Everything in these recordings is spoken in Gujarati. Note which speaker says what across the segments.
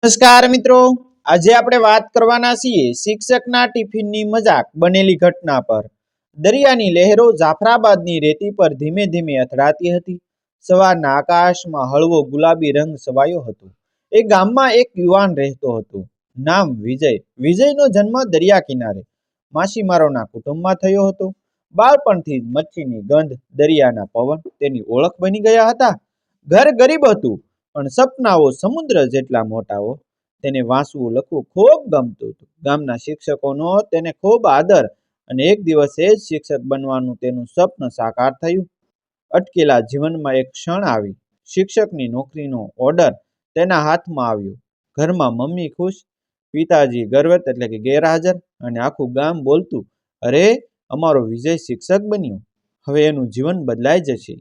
Speaker 1: નમસ્કાર મિત્રો, આજે આપણે વાત કરવાના છીએ શિક્ષકના ટિફિનની મજાક બનેલી ઘટના પર। દરિયાની લહેરો જાફરાબાદની રેતી પર ધીમે ધીમે અથડાતી હતી। સવારના આકાશમાં હળવો ગુલાબી રંગ છવાયો હતો। એ ગામમાં એક યુવાન રહેતો હતો, નામ વિજય। વિજયનો જન્મ દરિયા કિનારે માછીમારોના કુટુંબમાં થયો હતો। બાળપણથી જ મચ્છીની ગંધ, દરિયાના પવન તેની ઓળખ બની ગયા હતા। ઘર ગરીબ હતું, પણ સપનાઓ સમુદ્ર જેટલા મોટાઓ। તેને વાંચવું લખવું ખૂબ ગમતું હતું। ગામના શિક્ષકોનો તેને ખૂબ આદર, અને એક દિવસ એ જ શિક્ષક બનવાનું તેનું સ્વપ્ન સાકાર થયું। અટકેલા જીવનમાં એક ક્ષણ આવી। શિક્ષકની નોકરીનો ઓર્ડર તેના હાથમાં આવ્યો। ઘરમાં મમ્મી ખુશ, પિતાજી ગર્વિત એટલે કે ગેરહાજર, અને આખું ગામ બોલતું, અરે, અમારો વિજય શિક્ષક બન્યો, હવે એનું જીવન બદલાઈ જશે।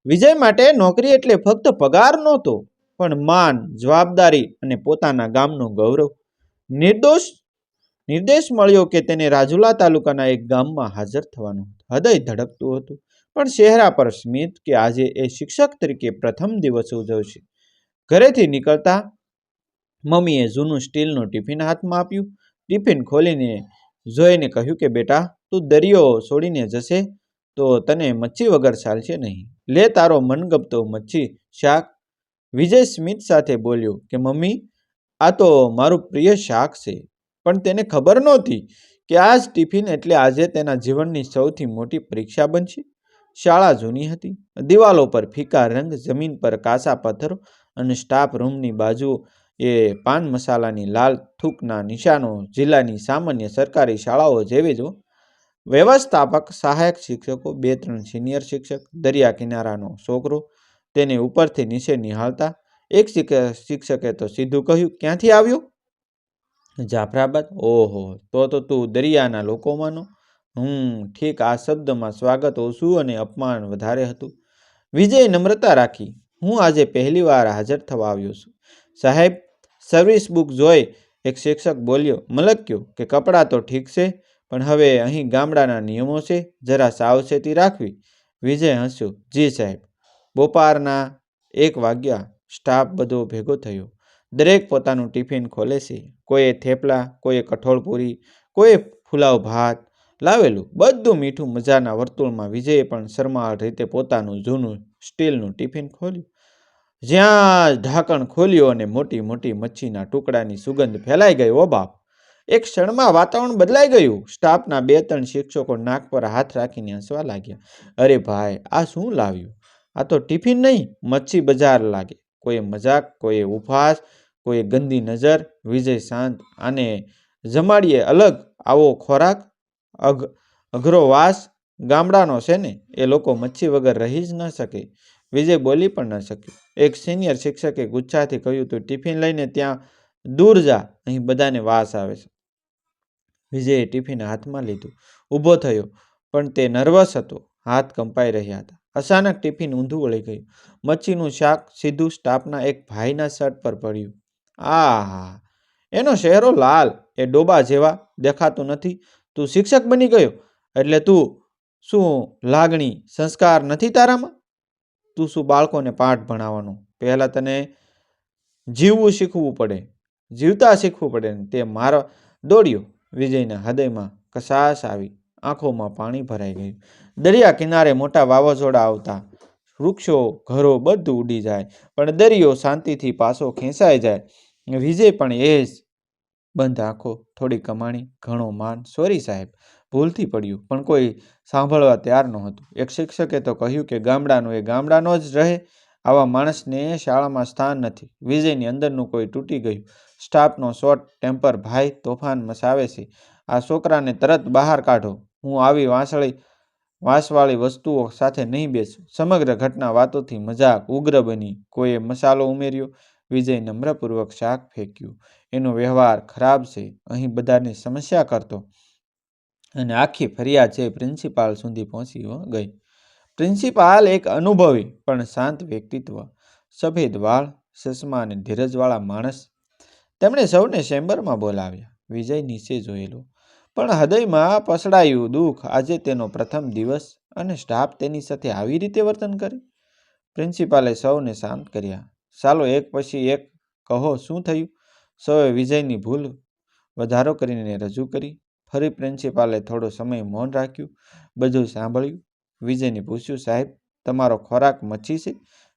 Speaker 1: વિજય માટે નોકરી એટલે ફક્ત પગાર નહોતો, પણ માન, જવાબદારી અને પોતાના ગામનું ગૌરવ। નિર્દેશ મળ્યો કે તેને રાજુલા તાલુકાના એક ગામમાં હાજર થવાનું હતું। હૃદય ધડકતું હતું, પણ ચહેરા પર સ્મિત કે આજે એ શિક્ષક તરીકે પ્રથમ દિવસ ઉજવશે। ઘરેથી નીકળતા મમ્મીએ જૂનું સ્ટીલનું ટિફિન હાથમાં આપ્યું। ટિફિન ખોલીને જોઈને કહ્યું કે બેટા, તું દરિયો છોડીને જશે તો તને મચ્છી વગર ચાલશે નહીં। લે તારો મનગમતો મચ્છી શાક। વિજય સ્મિત સાથે બોલ્યો કે મમ્મી, આ તો મારું પ્રિય શાક છે। પણ તેને ખબર નહોતી કે આ જ ટિફિન એટલે આજે તેના જીવનની સૌથી મોટી પરીક્ષા બનશે। શાળા જૂની હતી, દિવાલો પર ફીકા રંગ, જમીન પર કાચા પથ્થરો, અને સ્ટાફ રૂમની બાજુ એ પાન મસાલાની લાલ થૂકના નિશાનો જિલ્લાની સામાન્ય સરકારી શાળાઓ જેવી જ। વ્યવસ્થાપક, સહાયક શિક્ષકો, 2-3 સિનિયર શિક્ષક, દરિયા કિનારાનો છોકરો તેને ઉપરથી નીચે નિહાળતા। એક શિક્ષકે તો સીધું કહ્યું, ક્યાંથી આવ્યો? જાફરાબાદ? ઓહો, તો તું દરિયાના લોકોમાંનો? ઠીક, આ શબ્દમાં સ્વાગત ઓછું અને અપમાન વધારે હતું। વિજયે નમ્રતા રાખી, હું આજે પહેલી વાર હાજર થવા આવ્યો છું સાહેબ। સર્વિસ બુક જોઈ એક શિક્ષક બોલ્યો, મલક્યો કે કપડાં તો ઠીક છે, પણ હવે અહીં ગામડાના નિયમો છે, જરા સાવચેતી રાખવી। વિજય હસ્યો, જી સાહેબ। બપોરના 1 વાગ્યા, સ્ટાફ બધો ભેગો થયો। દરેક પોતાનું ટિફિન ખોલે છે। કોઈએ થેપલા, કોઈએ કઠોળ પૂરી, કોઈએ ફુલાવ ભાત લાવેલું, બધું મીઠું મજાના વર્તુળમાં। વિજયે પણ શરમાળ રીતે પોતાનું જૂનું સ્ટીલનું ટિફિન ખોલ્યું। જ્યાં ઢાંકણ ખોલ્યું અને મોટી મોટી મચ્છીના ટુકડાની સુગંધ ફેલાઈ ગઈ, ઓ બાપ! એક ક્ષણમાં વાતાવરણ બદલાઈ ગયું। સ્ટાફના 2-3 શિક્ષકો નાક પર હાથ રાખીને હસવા લાગ્યા। અરે ભાઈ, આ શું લાવ્યું? આ તો ટિફિન નહીં, મચ્છી બજાર લાગે। કોઈએ મજાક, કોઈએ ઉપહાસ, કોઈએ ગંદી નજર। વિજય શાંત, આને જમાડીએ અલગ, આવો ખોરાક અઘરો વાસ ગામડાનો છે ને, એ લોકો મચ્છી વગર રહી જ ન શકે। વિજય બોલી પણ ન શક્યો। એક સિનિયર શિક્ષકે ગુસ્સાથી કહ્યું, તું ટિફિન લઈને ત્યાં દૂર જા, અહીં બધાને વાસ આવે છે। વિજયે ટિફિન હાથમાં લીધું, ઊભો થયો, પણ તે નર્વસ હતો, હાથ કંપાઈ રહ્યા હતા। અચાનક ટિફિન ઊંધું વળી ગયું। મચ્છીનું શાક સીધું સ્ટાફના એક ભાઈના શર્ટ પર પડ્યું। આહા, એનો ચહેરો લાલ, એ ડોબા જેવા દેખાતો નથી। તું શિક્ષક બની ગયો એટલે તું શું લાગણી, સંસ્કાર નથી તારામાં? તું શું બાળકોને પાઠ ભણાવવાનો? પહેલા તને જીવવું શીખવું પડે, જીવતા શીખવું પડે ને તે મારો દોડ્યો। વિજયના હૃદયમાં કસાશ આવી, આંખોમાં પાણી ભરાઈ ગયું। દરિયા કિનારે મોટા વાવાઝોડા આવતા, વૃક્ષો, ઘરો બધું ઉડી જાય, પણ દરિયો શાંતિથી પાછો ખેંચાઈ જાય। વિજય પણ એ જ બંધ આંખો, થોડી કમાણી, ઘણો માન, સોરી સાહેબ, ભૂલથી પડ્યું, પણ કોઈ સાંભળવા તૈયાર નહોતું। એક શિક્ષકે તો કહ્યું કે ગામડાનો એ ગામડાનો જ રહે, આવા માણસને શાળામાં સ્થાન નથી। વિજયની અંદરનું કોઈ તૂટી ગયું। સ્ટાફનો શોર્ટ ટેમ્પર ભાઈ તોફાન મચાવે છે, આ છોકરાને તરત બહાર કાઢો। હું આવી વાંસવાળી વસ્તુઓ સાથે નહીં બેસું। સમગ્ર ઘટના વાતોથી મજાક ઉગ્ર બની। કોઈએ મસાલો ઉમેર્યો, વિજય નમ્રપૂર્વક શાક ફેંક્યું। એનો વ્યવહાર ખરાબ છે, અહીં બધાને સમસ્યા કરતો, અને આખી ફરિયાદ છે પ્રિન્સિપાલ સુધી પહોંચી ગઈ। પ્રિન્સિપાલ એક અનુભવી પણ શાંત વ્યક્તિત્વ, સફેદ વાળ, ચશ્મા અને ધીરજવાળા માણસ। તેમણે સૌને ચેમ્બરમાં બોલાવ્યા। વિજય નીચે જોયેલો, પણ હૃદયમાં પસડાયું દુઃખ। આજે તેનો પ્રથમ દિવસ, અને સ્ટાફ તેની સાથે આવી રીતે વર્તન કરે। પ્રિન્સિપાલે સૌને શાંત કર્યા। ચાલો એક પછી એક કહો, શું થયું? સૌએ વિજયની ભૂલ વધારો કરીને રજૂ કરી. ફરી પ્રિન્સિપાલે થોડો સમય મૌન રાખ્યું, બધું સાંભળ્યું. વિજયને પૂછ્યું, સાહેબ, તમારો ખોરાક મચ્છી છે?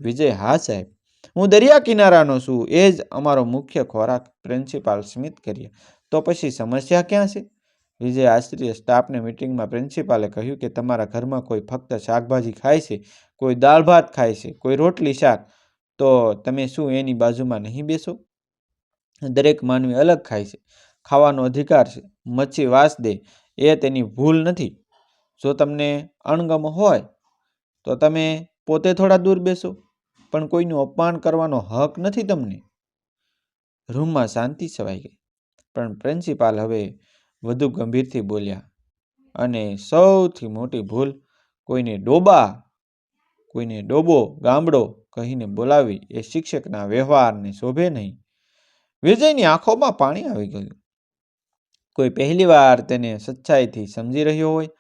Speaker 1: વિજય, હા સાહેબ, હું દરિયા કિનારાનો છું, એ જ અમારો મુખ્ય ખોરાક. પ્રિન્સિપાલ સ્મિત કર્યા. તો પછી સમસ્યા ક્યાં છે? વિજય આશ્ચર્ય. સ્ટાફની મિટિંગમાં પ્રિન્સિપાલે કહ્યું કે તમારા ઘરમાં કોઈ ફક્ત શાકભાજી ખાય છે, કોઈ દાળ ભાત ખાય છે, કોઈ રોટલી શાક. તો તમે શું એની બાજુમાં નહીં બેસો? દરેક માનવી અલગ ખાય છે, ખાવાનો અધિકાર છે. મચ્છી વાસ દે એ તેની ભૂલ નથી. જો તમને અણગમો હોય તો તમે પોતે થોડા દૂર બેસો, પણ કોઈનું અપમાન કરવાનો હક નથી તમને. રૂમમાં શાંતિ છવાઈ ગઈ. પણ પ્રિન્સિપાલ હવે વધુ ગંભીરથી બોલ્યા, અને સૌથી મોટી ભૂલ, કોઈને ડોબો, ગામડો કહીને બોલાવી એ શિક્ષકના વ્યવહારને શોભે નહીં. વિજયની આંખોમાં પાણી આવી ગયું. કોઈ પહેલી વાર તેને સચ્ચાઈથી સમજી રહ્યો હોય.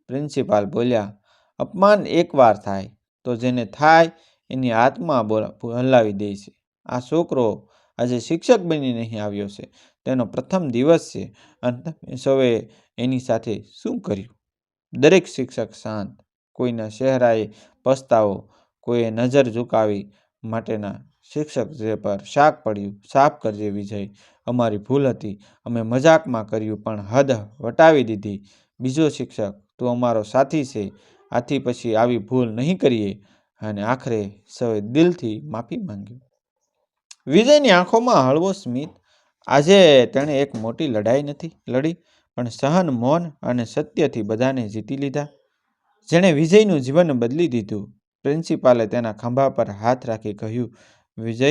Speaker 1: પ્રિન્સિપાલ બોલ્યા, અપમાન એકવાર થાય તો જેને થાય એની આત્મા હલાવી દે છે. આ છોકરો આજે શિક્ષક બની નહીં આવ્યો છે, તેનો પ્રથમ દિવસ છે, અને તમે સૌએ એની સાથે શું કર્યું? દરેક શિક્ષક શાંત. કોઈના ચહેરાએ પસ્તાવો, કોઈએ નજર ઝુકાવી. માટેના શિક્ષક જે પર શાક પડ્યું, સાફ કરજે વિજય, અમારી ભૂલ હતી, અમે મજાકમાં કર્યું પણ હદ વટાવી દીધી. બીજો શિક્ષક, તું અમારો સાથી છે, આથી પછી આવી ભૂલ નહીં કરીએ. અને આખરે સૌએ દિલથી માફી માંગી. વિજયની આંખોમાં હળવો સ્મિત. આજે તેણે એક મોટી લડાઈ નથી લડી, પણ સહન, મૌન અને સત્યથી બધાને જીતી લીધા. જેણે વિજયનું જીવન બદલી દીધું. પ્રિન્સિપાલે તેના ખંભા પર હાથ રાખી કહ્યું, વિજય,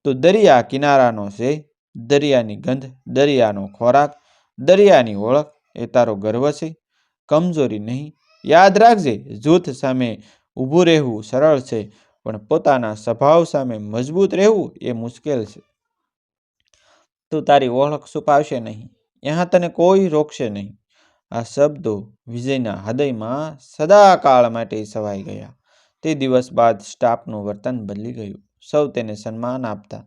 Speaker 1: તું દરિયા કિનારાનો છે. દરિયાની ગંધ, દરિયાનો ખોરાક, દરિયાની ઓળખ એ તારો ગર્વ છે, કમજોરી નહીં. યાદ રાખજે, જૂથ સામે ઊભું રહેવું સરળ છે, પણ પોતાના સ્વભાવ સામે મજબૂત રહેવું એ મુશ્કેલ છે. તું તારી ઓળખ છુપાવશે નહીં, यहाँ તને કોઈ રોકશે નહીં. આ શબ્દો વિજયના હૃદયમાં સદાકાળ માટે સવાઈ ગયા. તે દિવસ બાદ સ્ટાફનું વર્તન બદલી ગયું. સૌ તેને સન્માન આપતા,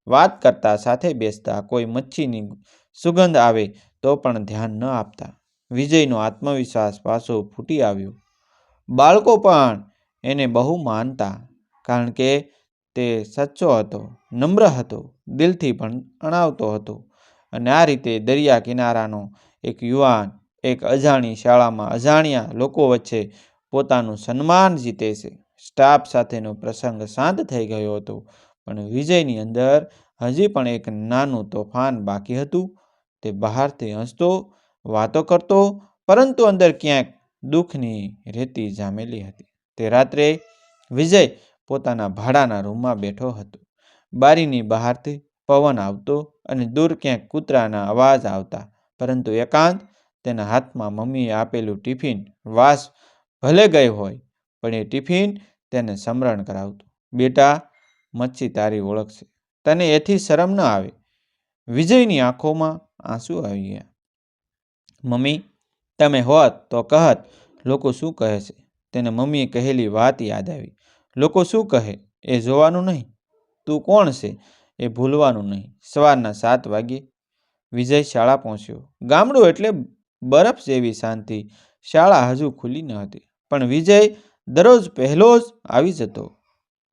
Speaker 1: વાત કરતા, સાથે બેસતા. કોઈ મચ્છીની સુગંધ આવે તો પણ ધ્યાન ન આપતા. વિજયનો આત્મવિશ્વાસ પાછો ફૂટી આવ્યો. બાળકો પણ એને બહુ માનતા, કારણ કે તે સચ્ચો હતો, નમ્ર હતો, દિલથી ભણાવતો હતો. અને આ રીતે દરિયા કિનારાનો એક યુવાન એક અજાણી શાળામાં અજાણ્યા લોકો વચ્ચે પોતાનું સન્માન જીતે છે. સ્ટાફ સાથેનો પ્રસંગ શાંત થઈ ગયો હતો, પણ વિજયની અંદર હજી પણ એક નાનું તોફાન બાકી હતું. તે બહારથી હસતો, વાતો કરતો, પરંતુ અંદર ક્યાંક દુઃખની રેતી જામેલી હતી. તે રાત્રે વિજય પોતાના ભાડાના રૂમમાં બેઠો હતો. બારીની બહારથી પવન આવતો અને દૂર ક્યાંક કૂતરાના અવાજ આવતા, પરંતુ એકાંત. તેના હાથમાં મમ્મીએ આપેલું ટિફિન. વાસ ભલે ગઈ હોય, પણ એ ટિફિન તેને સ્મરણ કરાવતું, બેટા, મચ્છી તારી ઓળખ છે, તને એથી શરમ ન આવે. વિજયની આંખોમાં આંસુ આવી ગયા. મમ્મી, તમે હોત તો કહત, લોકો શું કહે છે? તેને મમ્મીએ કહેલી વાત યાદ આવી. લોકો શું કહે એ જોવાનું નહીં, તું કોણ છે એ ભૂલવાનું નહીં. સવારના 7 વાગ્યે વિજય શાળા પહોંચ્યો. ગામડું એટલે બરફ જેવી શાંતિ. શાળા હજુ ખુલ્લી ન હતી, પણ વિજય દરરોજ પહેલો જ આવી જતો.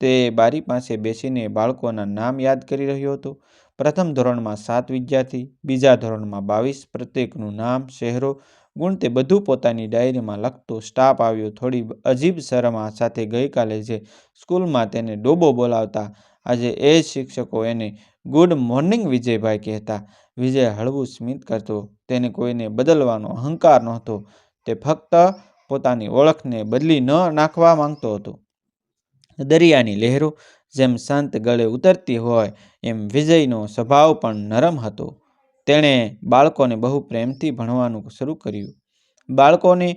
Speaker 1: તે બારી પાસે બેસીને બાળકોના નામ યાદ કરી રહ્યો હતો. પ્રથમ ધોરણમાં 7 વિદ્યાર્થી, બીજા ધોરણમાં 22. પ્રત્યેકનું નામ, ચહેરો, ગુણ તે બધું પોતાની ડાયરીમાં લખતો. સ્ટાફ આવ્યો. થોડી અજીબ શરમ સાથે ગઈકાલે જે સ્કૂલમાં તેને ડોબો બોલાવતા, આજે એ જ શિક્ષકો એને ગુડ મોર્નિંગ વિજયભાઈ કહેતા. વિજય હળવું સ્મિત કરતો. તેને કોઈને બદલવાનો અહંકાર નહોતો. તે ફક્ત પોતાની ઓળખને બદલી ન નાખવા માંગતો હતો. દરિયાની લહેરો જેમ શાંત ગળે ઉતરતી હોય, એમ વિજયનો સ્વભાવ પણ નરમ હતો. તેણે બાળકોને બહુ પ્રેમથી ભણવાનું શરૂ કર્યું. બાળકોને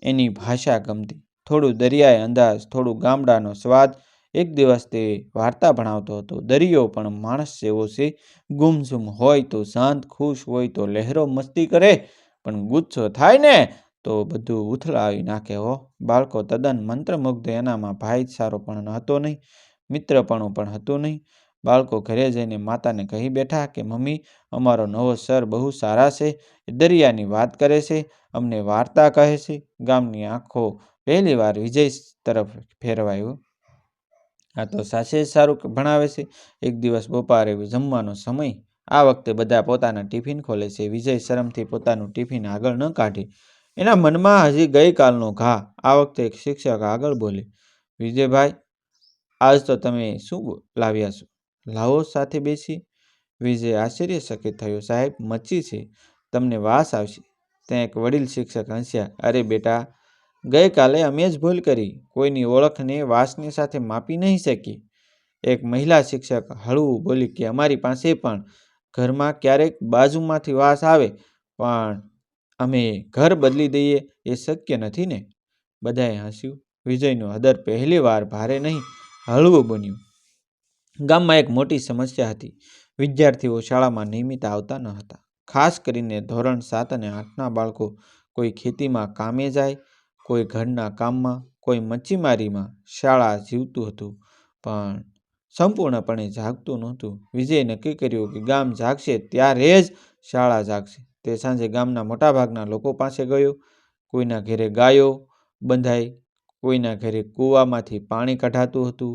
Speaker 1: એની ભાષા ગમતી, થોડું દરિયાઈ અંદાજ, થોડું ગામડાનો સ્વાદ. એક દિવસ તે વાર્તા ભણાવતો હતો. દરિયો પણ માણસ જેવો છે. ગુમસુમ હોય તો શાંત, ખુશ હોય તો લહેરો મસ્તી કરે, પણ ગુસ્સો થાય ને તો બધું ઉથલાવી નાખે હો. બાળકો તદ્દન મંત્રમુગ્ધ. એનામાં ભાઈચારો પણ હતો નહીં, મિત્રપણું પણ હતું નહીં. બાળકો ઘરે જઈને માતાને કહી બેઠા કે મમ્મી, અમારો નવો સર બહુ સારા છે, એ દરિયાની વાત કરે છે, અમને વાર્તા કહે છે. ગામની આંખો પહેલીવાર વિજય તરફ ફેરવાયો. આ તો સાચે જ સારું ભણાવે છે. એક દિવસ બપોરે જમવાનો સમય. આ વખતે બધા પોતાના ટિફિન ખોલે છે. વિજય શરમથી પોતાનું ટિફિન આગળ ન કાઢે. એના મનમાં હજી ગઈકાલનો ઘા. આ વખતે એક શિક્ષક આગળ બોલે, વિજયભાઈ, આજ તો તમે શું લાવ્યા છો? લાવો સાથે બેસી. વિજય આશ્ચર્યચકિત થયો. સાહેબ, મચ્છી છે, તમને વાસ આવશે. ત્યાં એક વડીલ શિક્ષક હસ્યા. અરે બેટા, ગઈકાલે અમે જ ભૂલ કરી, કોઈની ઓળખને વાસની સાથે માપી નહીં શકી. એક મહિલા શિક્ષક હળવું બોલી કે અમારી પાસે પણ ઘરમાં ક્યારેક બાજુમાંથી વાસ આવે, પણ અમે ઘર બદલી દઈએ એ શક્ય નથી ને. બધાએ હસ્યું. વિજયનું હૃદય પહેલી વાર ભારે નહીં, હળવું બન્યું. ગામમાં એક મોટી સમસ્યા હતી. વિદ્યાર્થીઓ શાળામાં નિયમિત આવતા ન હતા. ખાસ કરીને ધોરણ 7 અને 8ના બાળકો. કોઈ ખેતીમાં કામે જાય, કોઈ ઘરના કામમાં, કોઈ મચ્છીમારીમાં. શાળા જીવતું હતું, પણ સંપૂર્ણપણે જાગતું નહોતું. વિજયે નક્કી કર્યું કે ગામ જાગશે ત્યારે જ શાળા જાગશે. તે સાંજે ગામના મોટાભાગના લોકો પાસે ગયો. કોઈના ઘરે ગાયો બંધાઈ, કોઈના ઘરે કૂવામાંથી પાણી કઢાતું હતું,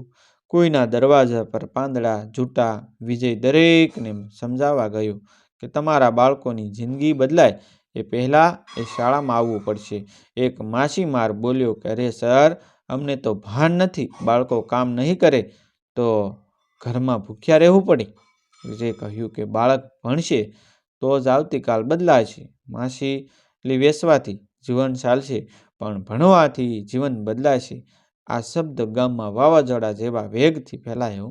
Speaker 1: કોઈના દરવાજા પર પાંદડા ઝૂટા. વિજય દરેકને સમજાવવા ગયો કે તમારા બાળકોની જિંદગી બદલાય એ પહેલાં એ શાળામાં આવવું પડશે. એક માછીમાર બોલ્યો કે અરે સર, અમને તો ભાન નથી, બાળકો કામ નહીં કરે તો ઘરમાં ભૂખ્યા રહેવું પડે. વિજયે કહ્યું કે બાળક ભણશે તો જ આવતીકાલ બદલાશે. માછલી વેચવાથી જીવન ચાલશે, પણ ભણવાથી જીવન બદલાશે. આ શબ્દ ગામમાં વાવાઝોડા જેવા વેગથી ફેલાયો.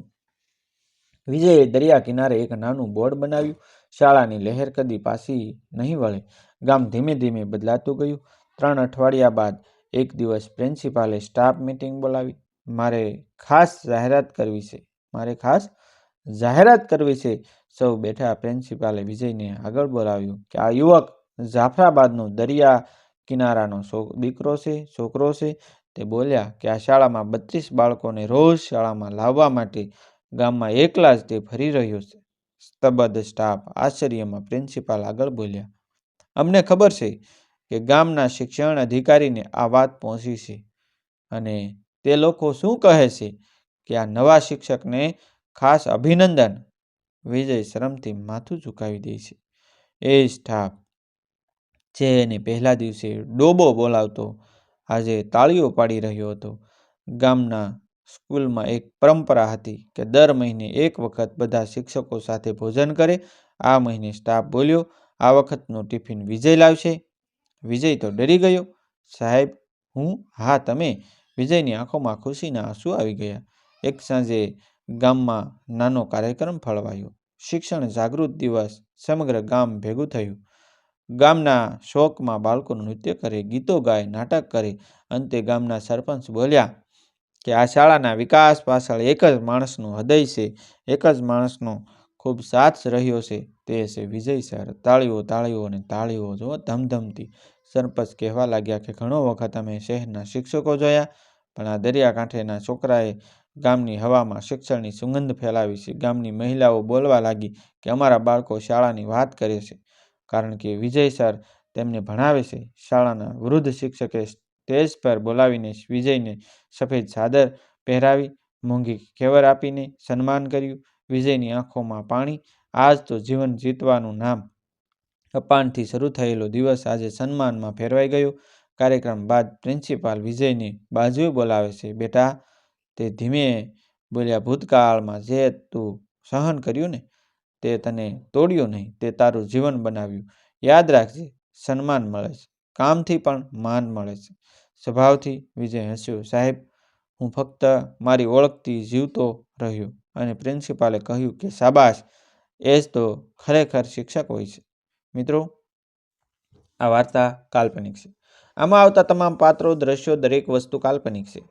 Speaker 1: વિજયે દરિયા કિનારે એક નાનું બોર્ડ બનાવ્યું. શાળાની લહેર કદી પાછી નહીં વળે. ગામ ધીમે ધીમે બદલાતું ગયું. 3 અઠવાડિયા બાદ એક દિવસ પ્રિન્સિપાલે સ્ટાફ મીટિંગ બોલાવી. મારે ખાસ જાહેરાત કરવી છે. સૌ બેઠા. પ્રિન્સિપાલે વિજયને આગળ બોલાવ્યો કે આ યુવક જાફરાબાદનો દરિયા કિનારાનો છોકરો છે. તે બોલ્યા કે આ શાળામાં 32 બાળકોને રોજ શાળામાં લાવવા માટે ગામમાં એકલા જ તે ફરી રહ્યો છે. સ્તબ્ધ સ્ટાફ આશ્ચર્યમાં. પ્રિન્સિપાલ આગળ બોલ્યા, અમને ખબર છે કે ગામના શિક્ષણ અધિકારીને આ વાત પહોંચી છે અને તે લોકો શું કહે છે કે આ નવા શિક્ષકને ખાસ અભિનંદન. વિજય શરમથી માથું ઝુકાવી દે છે. એ સ્ટાફ જે એને પહેલા દિવસે ડોબો બોલાવતો આજે તાળીઓ પાડી રહ્યો હતો. ગામના સ્કૂલમાં એક પરંપરા હતી કે દર મહિને એક વખત બધા શિક્ષકો સાથે ભોજન કરે. આ મહિને સ્ટાફ બોલ્યો, આ વખતનું ટિફિન વિજય લાવશે. વિજય તો ડરી ગયો. સાહેબ, હું? હા, તમે. વિજયની આંખોમાં ખુશીના આંસુ આવી ગયા. એક સાંજે ગામમાં નાનો કાર્યક્રમ ફળવાયો. શિક્ષણ જાગૃત દિવસ. સમગ્ર ગામ ભેગું થયું. ગામના શોકમાં બાળકો નૃત્ય કરે, ગીતો ગાય, નાટક કરે. અંતે ગામના સરપંચ બોલ્યા કે આ શાળાના વિકાસ પાછળ એક જ માણસનું હૃદય છે, એક જ માણસનો ખૂબ સાથ રહ્યો છે, તે છે વિજય સર. તાળીઓ, તાળીઓ અને તાળીઓ. જો ધમધમતી. સરપંચ કહેવા લાગ્યા કે ઘણો વખત અમે શહેરના શિક્ષકો જોયા, પણ આ દરિયાકાંઠેના છોકરાએ ગામની હવામાં શિક્ષણની સુગંધ ફેલાવી છે. ગામની મહિલાઓ બોલવા લાગી કે અમારા બાળકો શાળાની વાત કરે છે કારણ કે વિજય સર તેમને ભણાવે છે. શાળાના વૃદ્ધ શિક્ષકે સ્ટેજ પર બોલાવીને વિજયને સફેદ ચાદર પહેરાવી, મોંઘી ખેવર આપીને સન્માન કર્યું. વિજયની આંખોમાં પાણી. આજ તો જીવન જીતવાનું નામ. અપમાનથી શરૂ થયેલો દિવસ આજે સન્માનમાં ફેરવાઈ ગયો. કાર્યક્રમ બાદ પ્રિન્સિપાલ વિજયને બાજુએ બોલાવે છે. બેટા, તે ધીમે બોલ્યા, ભૂતકાળમાં જે તું સહન કર્યું ને, તે તને તોડ્યું નહીં, તે તારું જીવન બનાવ્યું. યાદ રાખજે, સન્માન મળે છે, કામથી પણ માન મળે છે, સ્વભાવથી. વિજય હસ્યો. સાહેબ, હું ફક્ત મારી ઓળખથી જીવતો રહ્યો. અને પ્રિન્સિપાલે કહ્યું કે શાબાશ, એ જ તો ખરેખર શિક્ષક હોય છે. મિત્રો, આ વાર્તા કાલ્પનિક છે. આમાં આવતા તમામ પાત્રો, દ્રશ્યો, દરેક વસ્તુ કાલ્પનિક છે.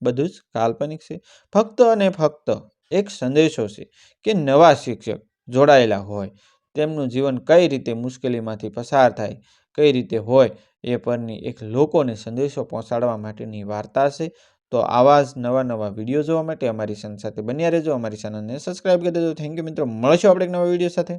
Speaker 1: બધું જ કાલ્પનિક છે. ફક્ત અને ફક્ત એક સંદેશો છે કે નવા શિક્ષક જોડાયેલા હોય, તેમનું જીવન કઈ રીતે મુશ્કેલીમાંથી પસાર થાય, કઈ રીતે હોય એ પરની એક લોકોને સંદેશો પહોંચાડવા માટેની વાર્તા છે. તો આવા જ નવા વિડીયો જોવા માટે અમારી ચેનલ સાથે બન્યા રહેજો. અમારી ચેનલને સબસ્ક્રાઈબ કરી દેજો. થેન્ક યુ મિત્રો. મળશું આપણે એક નવા વિડીયો સાથે.